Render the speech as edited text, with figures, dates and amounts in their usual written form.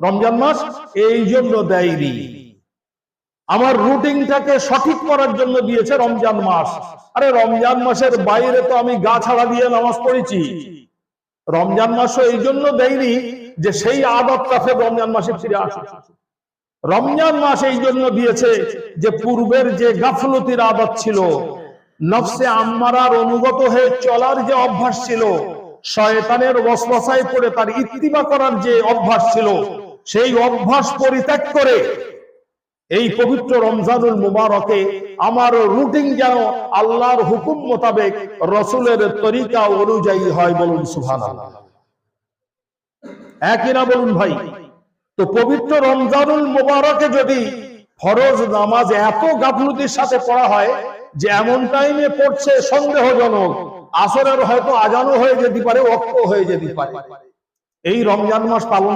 রমজান মাস এই জন্য দেয়নি, আমার রুটিনটাকে সঠিক করার জন্য দিয়েছে রমজান মাস। আরে রমজান মাসের বাইরে তো আমি গা ছাড়া দিয়ে নামাজ পড়েছি। রমজান মাসও এই জন্য দেয়নি যে সেই আদতটা ফের রমজান মাসে ফিরে আসে। রমজান মাস এই জন্য দিয়েছে যে পূর্বের যে গাফলতির আদত ছিল, নফসে আম্মারার অনুগত হয়ে চলার যে অভ্যাস ছিল, শয়তানের ওয়াসওয়াসায় পড়ে তার ইত্তিবা করার যে অভ্যাস ছিল, সেই অভ্যাস পরিত্যাগ করে এই পবিত্র রমজানুল মুবারকে আমার রুটিন যেন আল্লাহর হুকুম মোতাবেক রসুলের তরিকা অনুযায়ী হয়। বলুন সুবহানাল্লাহ। একই না বলুন ভাই? তো পবিত্র রমজানুল মুবারকে যদি ফরজ নামাজ এত গাফলতির সাথে পড়া হয় যে এমন টাইমে পড়ছে সন্দেহজনক, আসরের হয়তো আজানও হয়ে যেতে পারে, ওয়াক্ত হয়ে যেতে পারে, এই রমজান মাস পালন